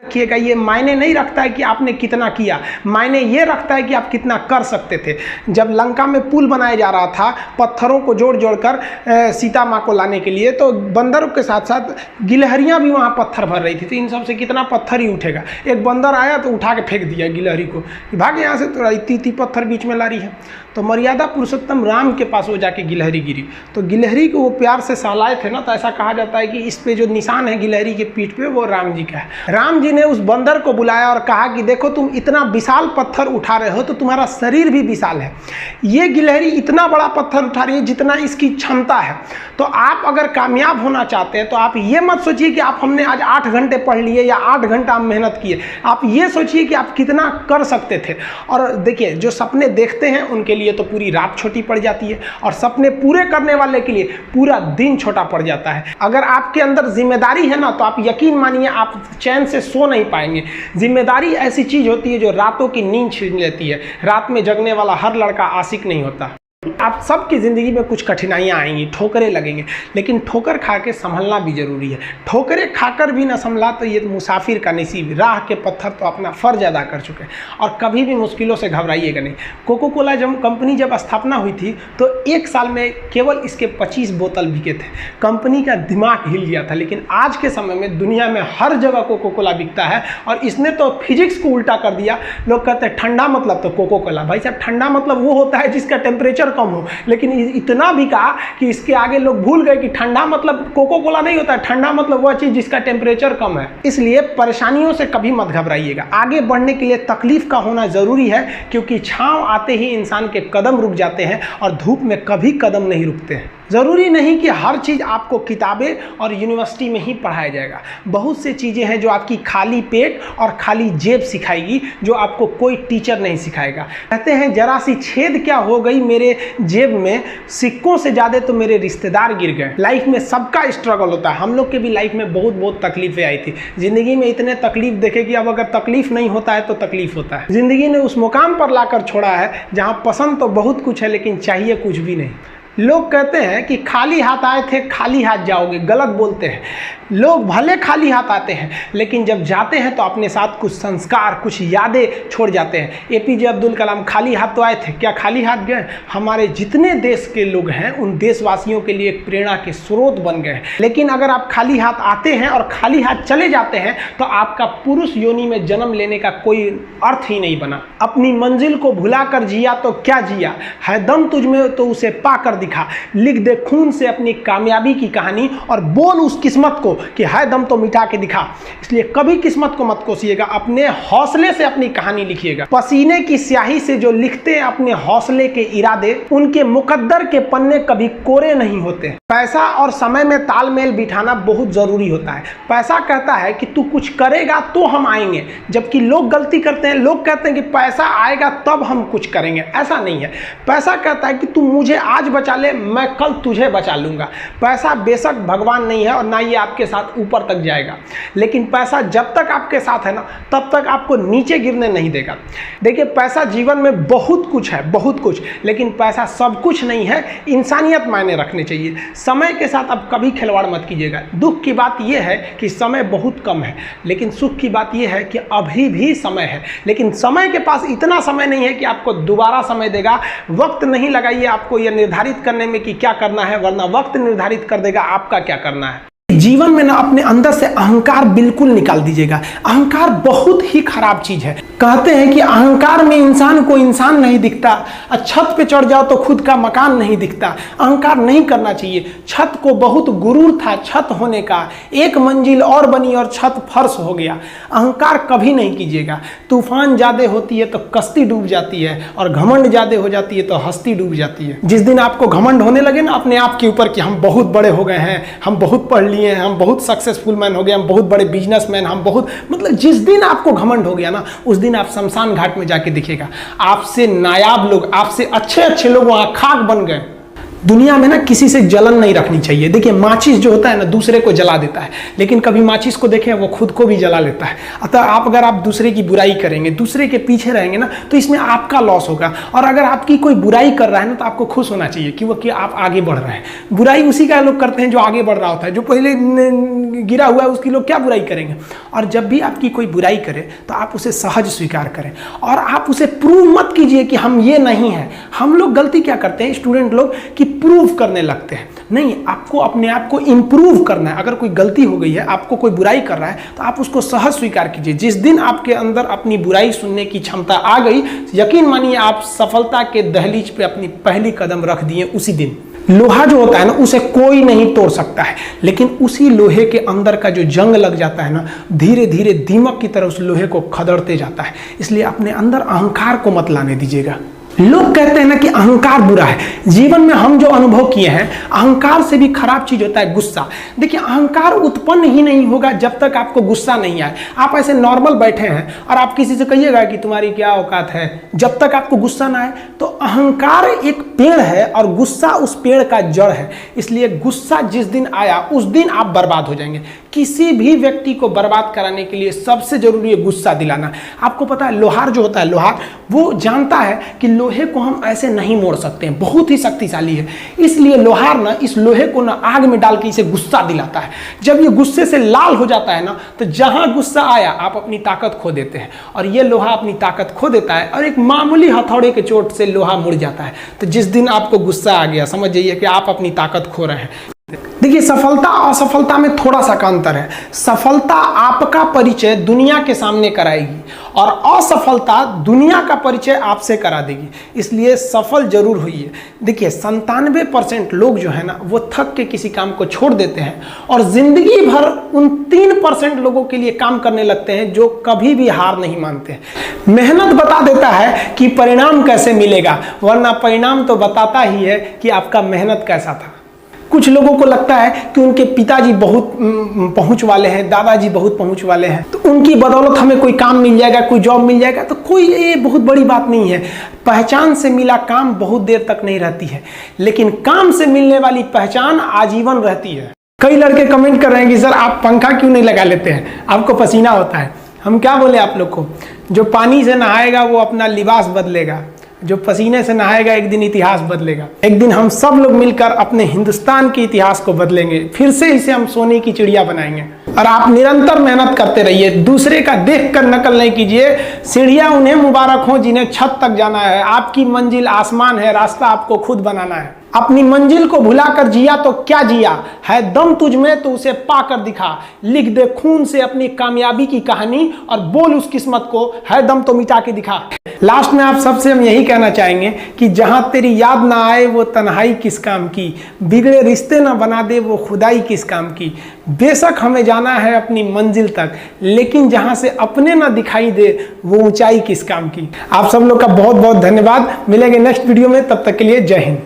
देखिएगा, ये मायने नहीं रखता है कि आपने कितना किया, मायने ये रखता है कि आप कितना कर सकते थे। जब लंका में पुल बनाया जा रहा था पत्थरों को जोड़ जोड़ कर सीता माँ को लाने के लिए, तो बंदरों के साथ साथ गिलहरियाँ भी वहाँ पत्थर भर रही थी, तो इन सब से कितना पत्थर ही उठेगा। एक बंदर आया तो उठा के फेंक दिया गिलहरी को, भाग यहाँ से, तो इतनी पत्थर बीच में ला रही है। तो मर्यादा पुरुषोत्तम राम के पास वो जाके गिलहरी गिरी, तो गिलहरी को वो प्यार से सहलाए थे ना, तो ऐसा कहा जाता है कि इस पे जो निशान है गिलहरी के पीठ पे वो राम जी का है। राम जी ने उस बंदर को बुलाया और कहा कि देखो तुम इतना विशाल पत्थर उठा रहे हो तो तुम्हारा शरीर भी विशाल है, ये गिलहरी इतना बड़ा पत्थर उठा रही है जितना इसकी क्षमता है। तो आप अगर कामयाब होना चाहते हैं तो आप ये मत सोचिए कि आप हमने आज 8 घंटे पढ़ लिए या 8 घंटा हम मेहनत किए, आप ये सोचिए कि आप कितना कर सकते थे। और देखिए, जो सपने देखते हैं उनके लिए तो पूरी रात छोटी पड़ जाती है, और सपने पूरे करने वाले के लिए पूरा दिन छोटा पड़ जाता है। अगर आपके अंदर जिम्मेदारी है ना, तो आप यकीन मानिए आप चैन से सो नहीं पाएंगे। जिम्मेदारी ऐसी चीज होती है जो रातों की नींद छीन लेती है। रात में जगने वाला हर लड़का आशिक नहीं होता। आप सबकी ज़िंदगी में कुछ कठिनाइयाँ आएंगी, ठोकरें लगेंगे, लेकिन ठोकर खा के संभलना भी जरूरी है। ठोकरें खाकर भी ना संभला तो ये मुसाफिर का नसीब। राह के पत्थर तो अपना फ़र्ज अदा कर चुके हैं, और कभी भी मुश्किलों से घबराइएगा नहीं। कोको कोला कंपनी जब स्थापना हुई थी तो 1 साल में केवल इसके 25 बोतल बिके थे। कंपनी का दिमाग हिल गया था, लेकिन आज के समय में दुनिया में हर जगह कोको कोला बिकता है, और इसने तो फिजिक्स को उल्टा कर दिया। लोग कहते हैं ठंडा मतलब तो कोको कोला। भाई साहब, ठंडा मतलब वो होता है जिसका टेम्परेचर कम हो, लेकिन इतना भी कहा कि इसके आगे लोग भूल गए कि ठंडा मतलब कोको कोला नहीं होता है, ठंडा मतलब वह चीज जिसका टेम्परेचर कम है। इसलिए परेशानियों से कभी मत घबराइएगा। आगे बढ़ने के लिए तकलीफ का होना जरूरी है, क्योंकि छांव आते ही इंसान के कदम रुक जाते हैं और धूप में कभी कदम नहीं रुकते हैं। ज़रूरी नहीं कि हर चीज़ आपको किताबें और यूनिवर्सिटी में ही पढ़ाया जाएगा। बहुत से चीज़ें हैं जो आपकी खाली पेट और खाली जेब सिखाएगी, जो आपको कोई टीचर नहीं सिखाएगा। कहते हैं जरा सी छेद क्या हो गई मेरे जेब में, सिक्कों से ज़्यादा तो मेरे रिश्तेदार गिर गए। लाइफ में सबका स्ट्रगल होता है। हम लोग के भी लाइफ में बहुत तकलीफें आई थी। ज़िंदगी में इतने तकलीफ देखे कि अब अगर तकलीफ नहीं होता है तो तकलीफ होता है। ज़िंदगी ने उस मुकाम पर लाकर छोड़ा है जहाँ पसंद तो बहुत कुछ है, लेकिन चाहिए कुछ भी नहीं। लोग कहते हैं कि खाली हाथ आए थे खाली हाथ जाओगे, गलत बोलते हैं। लोग भले खाली हाथ आते हैं, लेकिन जब जाते हैं तो अपने साथ कुछ संस्कार, कुछ यादें छोड़ जाते हैं। एपीजे अब्दुल कलाम खाली हाथ तो आए थे, क्या खाली हाथ गए? हमारे जितने देश के लोग हैं उन देशवासियों के लिए एक प्रेरणा के स्रोत बन गए हैं। लेकिन अगर आप खाली हाथ आते हैं और खाली हाथ चले जाते हैं तो आपका पुरुष योनि में जन्म लेने का कोई अर्थ ही नहीं बना। अपनी मंजिल को भुला कर जिया तो क्या जिया, है दम तुझ में तो उसे पाकर दिखा। लिख दे खून से अपनी कामयाबी की कहानी और बोल उस किस्मत को कि है दम तो मिटा के दिखा। इसलिए कभी किस्मत को मत कोसिएगा, अपने हौसले से अपनी कहानी लिखिएगा। पसीने की स्याही से जो लिखते हैं अपने हौसले के इरादे, उनके मुकद्दर के पन्ने कभी कोरे नहीं होते। पैसा और समय में तालमेल बिठाना बहुत जरूरी होता है। पैसा कहता है कि तू कुछ करेगा तो हम आएंगे, जबकि लोग गलती करते हैं। लोग कहते हैं कि पैसा आएगा तब हम कुछ करेंगे, ऐसा नहीं है। पैसा कहता है कि तू मुझे आज बचा ले, मैं कल तुझे बचा लूंगा। पैसा बेशक भगवान नहीं है और ना ये आपके साथ ऊपर तक जाएगा, लेकिन पैसा जब तक आपके साथ है ना, तब तक आपको नीचे गिरने नहीं देगा। देखिए, पैसा जीवन में बहुत कुछ है, बहुत कुछ, लेकिन पैसा सब कुछ नहीं है। इंसानियत मायने रखने चाहिए। समय के साथ आप कभी खिलवाड़ मत कीजिएगा। दुख की बात यह है कि समय बहुत कम है, लेकिन सुख की बात यह है कि अभी भी समय है। लेकिन समय के पास इतना समय नहीं है कि आपको दोबारा समय देगा। वक्त नहीं लगाइए आपको यह निर्धारित करने में कि क्या करना है, वरना वक्त निर्धारित कर देगा आपका क्या करना है। जीवन में ना अपने अंदर से अहंकार बिल्कुल निकाल दीजिएगा। अहंकार बहुत ही खराब चीज है। कहते हैं कि अहंकार में इंसान को इंसान नहीं दिखता, छत पे चढ़ जाओ तो खुद का मकान नहीं दिखता। अहंकार नहीं करना चाहिए। छत को बहुत गुरूर था छत होने का, एक मंजिल और बनी और छत फर्श हो गया। अहंकार कभी नहीं कीजिएगा। तूफान ज्यादा होती है तो कश्ती डूब जाती है, और घमंड ज्यादा हो जाती है तो हस्ती डूब जाती है। जिस दिन आपको घमंड होने लगे ना अपने आप के ऊपर कि हम बहुत बड़े हो गए हैं, हम बहुत पढ़ लिए, हम बहुत सक्सेसफुल मैन हो गए, हम बहुत बड़े बिजनेसमैन, हम बहुत, मतलब जिस दिन आपको घमंड हो गया ना, उस दिन आप शमशान घाट में जाके दिखेगा आपसे नायाब लोग, आपसे अच्छे लोग वहां खाक बन गए। दुनिया में ना किसी से जलन नहीं रखनी चाहिए। देखिए माचिस जो होता है ना दूसरे को जला देता है, लेकिन कभी माचिस को देखें वो खुद को भी जला लेता है। अतः अगर आप दूसरे की बुराई करेंगे, दूसरे के पीछे रहेंगे ना, तो इसमें आपका लॉस होगा। और अगर आपकी कोई बुराई कर रहा है ना तो आपको खुश होना चाहिए कि आप आगे बढ़ रहे हैं। बुराई उसी का लोग करते हैं जो आगे बढ़ रहा होता है, जो पहले गिरा हुआ है उसकी लोग क्या बुराई करेंगे। और जब भी आपकी कोई बुराई करे तो आप उसे सहज स्वीकार करें और आप उसे प्रूव मत कीजिए कि हम ये नहीं हैं। हम लोग गलती क्या करते हैं स्टूडेंट लोग कि प्रूव करने लगते हैं। नहीं, आपको अपने आप को इंप्रूव करना है। अगर कोई गलती हो गई है, आपको कोई बुराई कर रहा है, तो आप उसको सहज स्वीकार कीजिए। जिस दिन आपके अंदर अपनी बुराई सुनने की क्षमता आ गई, यकीन मानिए आप सफलता के दहलीज पे अपनी पहली कदम रख दिए उसी दिन। लोहा जो होता है ना उसे कोई नहीं तोड़ सकता है, लेकिन उसी लोहे के अंदर का जो जंग लग जाता है ना, धीरे धीरे दीमक की तरह उस लोहे को खदड़ते जाता है। इसलिए अपने अंदर अहंकार को मत लाने दीजिएगा। लोग कहते हैं ना कि अहंकार बुरा है। जीवन में हम जो अनुभव किए हैं, अहंकार से भी खराब चीज होता है गुस्सा। देखिए अहंकार उत्पन्न ही नहीं होगा जब तक आपको गुस्सा नहीं आए। आप ऐसे नॉर्मल बैठे हैं और आप किसी से कहिएगा कि तुम्हारी क्या औकात है, जब तक आपको गुस्सा ना आए। तो अहंकार एक पेड़ है और गुस्सा उस पेड़ का जड़ है। इसलिए गुस्सा जिस दिन आया उस दिन आप बर्बाद हो जाएंगे। किसी भी व्यक्ति को बर्बाद कराने के लिए सबसे जरूरी है गुस्सा दिलाना। आपको पता है लोहार जो होता है, लोहार वो जानता है कि लोहे को हम ऐसे नहीं मोड़ सकते हैं, बहुत ही शक्तिशाली है। इसलिए लोहार ना इस लोहे को ना आग में डाल के इसे गुस्सा दिलाता है। जब ये गुस्से से लाल हो जाता है ना, तो जहां गुस्सा आया आप अपनी ताकत खो देते हैं। और ये लोहा अपनी ताकत खो देता है और एक मामूली हथौड़े के चोट से लोहा मुड़ जाता है। तो जिस दिन आपको गुस्सा आ गया, समझ जाइए कि आप अपनी ताकत खो रहे हैं। देखिए सफलता और असफलता में थोड़ा सा अंतर है। सफलता आपका परिचय दुनिया के सामने कराएगी और असफलता दुनिया का परिचय आपसे करा देगी। इसलिए सफल जरूर होइए। देखिए 97% लोग जो है ना वो थक के किसी काम को छोड़ देते हैं और जिंदगी भर उन 3% लोगों के लिए काम करने लगते हैं जो कभी भी हार नहीं मानते हैं। मेहनत बता देता है कि परिणाम कैसे मिलेगा, वरना परिणाम तो बताता ही है कि आपका मेहनत कैसा था। कुछ लोगों को लगता है कि उनके पिताजी बहुत पहुंच वाले हैं, दादाजी बहुत पहुंच वाले हैं, तो उनकी बदौलत हमें कोई काम मिल जाएगा, कोई जॉब मिल जाएगा। तो कोई ये बहुत बड़ी बात नहीं है। पहचान से मिला काम बहुत देर तक नहीं रहती है, लेकिन काम से मिलने वाली पहचान आजीवन रहती है। कई लड़के कमेंट कर रहे हैं कि सर आप पंखा क्यों नहीं लगा लेते हैं, आपको पसीना होता है। हम क्या बोले आप लोग को, जो पानी से नहाएगा वो अपना लिबास बदलेगा, जो पसीने से नहाएगा एक दिन इतिहास बदलेगा। एक दिन हम सब लोग मिलकर अपने हिंदुस्तान के इतिहास को बदलेंगे, फिर से इसे हम सोने की चिड़िया बनाएंगे। और आप निरंतर मेहनत करते रहिए, दूसरे का देख कर नकल नहीं कीजिए। सीढ़ियां उन्हें मुबारक हो जिन्हें छत तक जाना है। आपकी मंजिल आसमान है, रास्ता आपको खुद बनाना है। अपनी मंजिल को भुलाकर जिया तो क्या जिया, है दम तुझ में तो उसे पाकर दिखा। लिख दे खून से अपनी कामयाबी की कहानी और बोल उस किस्मत को, है दम तो मिटा के दिखा। लास्ट में आप सबसे हम यही कहना चाहेंगे कि जहां तेरी याद ना आए वो तन्हाई किस काम की, बिगड़े रिश्ते ना बना दे वो खुदाई किस काम की। बेशक हमें जाना है अपनी मंजिल तक, लेकिन जहां से अपने ना दिखाई दे वो ऊंचाई किस काम की। आप सब लोग का बहुत बहुत धन्यवाद। मिलेंगे नेक्स्ट वीडियो में, तब तक के लिए जय हिंद।